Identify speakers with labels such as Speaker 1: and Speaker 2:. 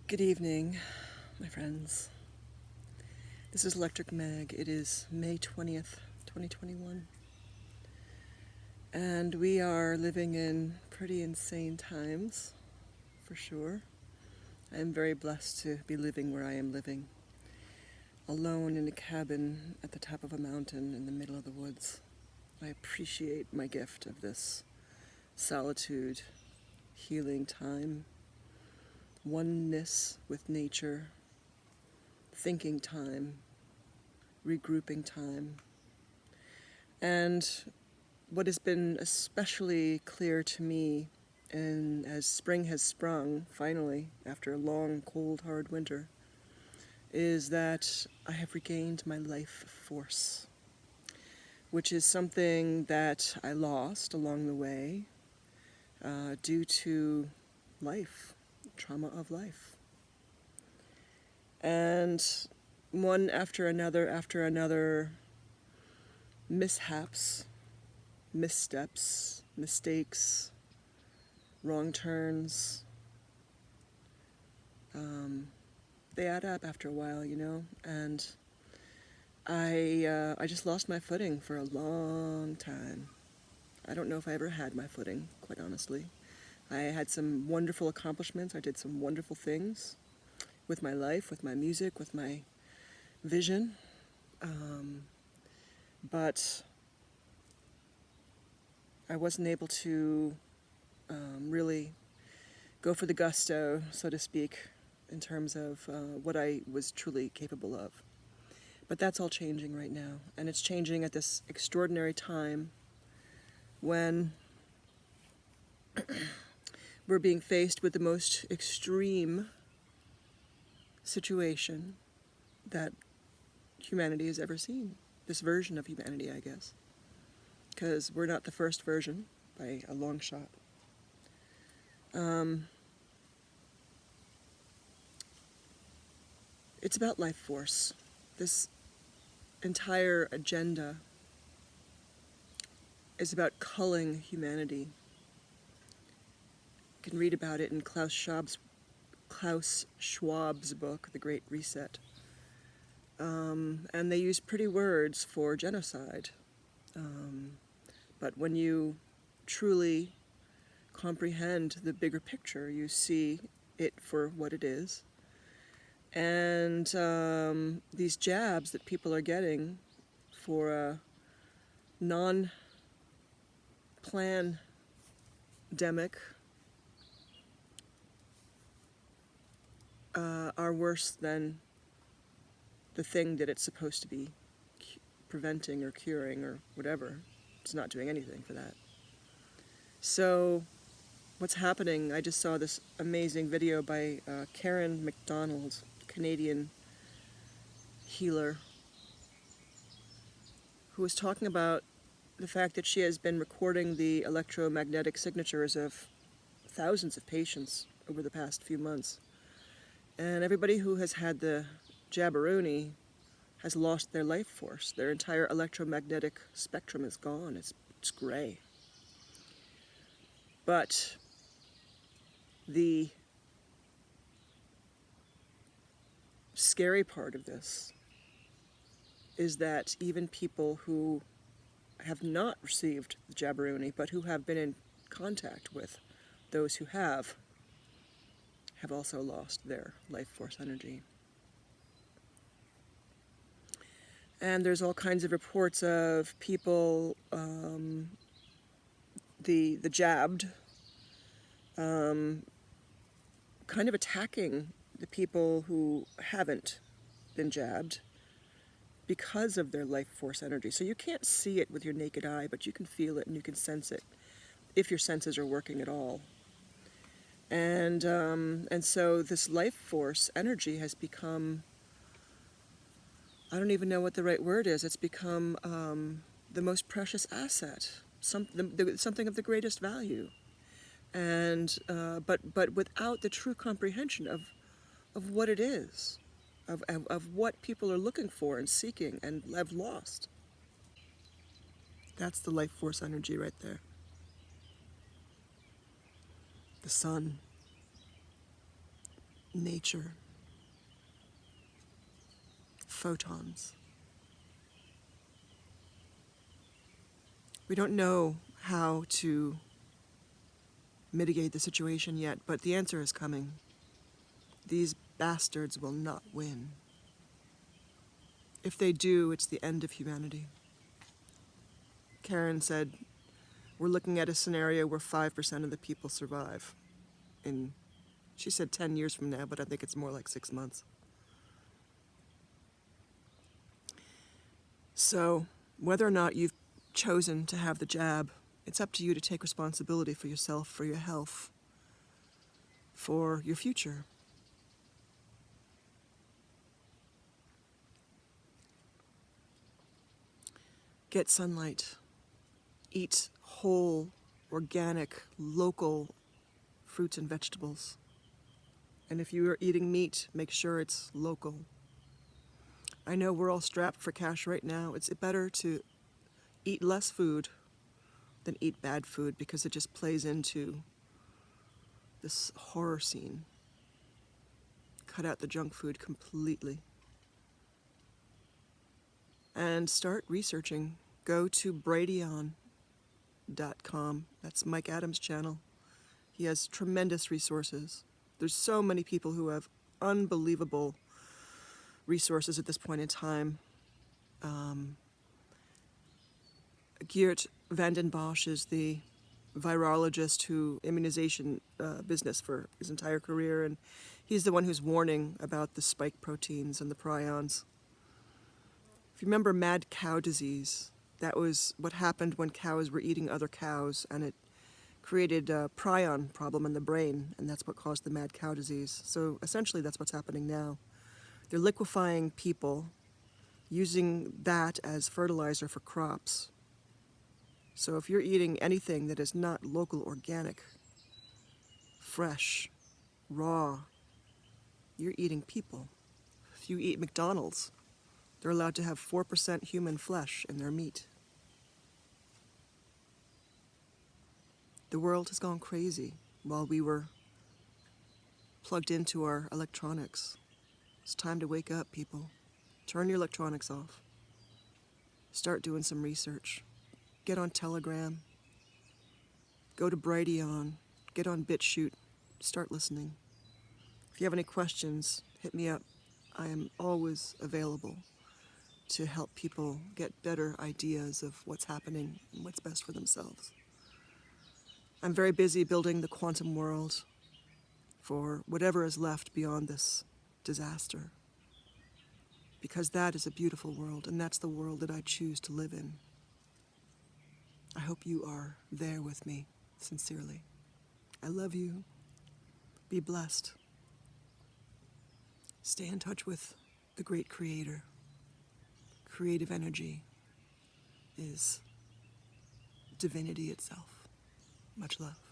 Speaker 1: Good evening, my friends. This is Electric Mag. It is May 20th, 2021. And we are living in pretty insane times, for sure. I am very blessed to be living where I am living, alone in a cabin at the top of a mountain in the middle of the woods. I appreciate my gift of this solitude, healing time, oneness with nature, thinking time, regrouping time. And what has been especially clear to me, and as spring has sprung, finally, after a long, cold, hard winter, is that I have regained my life force, which is something that I lost along the way due to life, trauma of life. And one after another, mishaps, missteps, mistakes, wrong turns, they add up after a while, and I just lost my footing for a long time. I don't know if I ever had my footing, quite honestly. I had some wonderful accomplishments. I did some wonderful things with my life, with my music, with my vision. But I wasn't able to really go for the gusto, so to speak, in terms of what I was truly capable of. But that's all changing right now, and it's changing at this extraordinary time when we're being faced with the most extreme situation that humanity has ever seen. This version of humanity, I guess. Because we're not the first version by a long shot. It's about life force. This entire agenda is about culling humanity. You can read about it in Klaus Schwab's book, The Great Reset. And they use pretty words for genocide. But when you truly comprehend the bigger picture, you see it for what it is. And these jabs that people are getting for a non-pandemic are worse than the thing that it's supposed to be preventing or curing or whatever. It's not doing anything for that. So what's happening, I just saw this amazing video by Karen McDonald, Canadian healer, who was talking about the fact that she has been recording the electromagnetic signatures of thousands of patients over the past few months. And everybody who has had the jabberoni has lost their life force. Their entire electromagnetic spectrum is gone. It's gray. But the scary part of this is that even people who have not received the jabberoni, but who have been in contact with those who have also lost their life force energy. And there's all kinds of reports of people, the jabbed, kind of attacking the people who haven't been jabbed because of their life force energy. So you can't see it with your naked eye, but you can feel it and you can sense it if your senses are working at all. And so this life force energy has become, I don't even know what the right word is, it's become the most precious asset, something of the greatest value. And but without the true comprehension of what it is, of what people are looking for and seeking and have lost. That's the life force energy right there. The sun, nature, photons. We don't know how to mitigate the situation yet, but the answer is coming. These bastards will not win. If they do, it's the end of humanity. Karen said, we're looking at a scenario where 5% of the people survive. In, she said 10 years from now, but I think it's more like 6 months. So, whether or not you've chosen to have the jab, it's up to you to take responsibility for yourself, for your health, for your future. Get sunlight. Eat whole, organic, local fruits and vegetables. And if you are eating meat, make sure it's local. I know we're all strapped for cash right now. It's better to eat less food than eat bad food, because it just plays into this horror scene. Cut out the junk food completely. And start researching. Go to Brighteon.com. That's Mike Adams' channel. He has tremendous resources. There's so many people who have unbelievable resources at this point in time. Geert Vanden Bosch is the virologist who immunization business for his entire career, and he's the one who's warning about the spike proteins and the prions. If you remember mad cow disease, that was what happened when cows were eating other cows, and it created a prion problem in the brain, and that's what caused the mad cow disease. So essentially that's what's happening now. They're liquefying people, using that as fertilizer for crops. So if you're eating anything that is not local, organic, fresh, raw, you're eating people. If you eat McDonald's, they're allowed to have 4% human flesh in their meat. The world has gone crazy while we were plugged into our electronics. It's time to wake up, people. Turn your electronics off. Start doing some research. Get on Telegram. Go to Brighteon. Get on BitChute. Start listening. If you have any questions, hit me up. I am always available to help people get better ideas of what's happening and what's best for themselves. I'm very busy building the quantum world for whatever is left beyond this disaster, because that is a beautiful world, and that's the world that I choose to live in. I hope you are there with me, sincerely. I love you. Be blessed. Stay in touch with the great creator. Creative energy is divinity itself. Much love.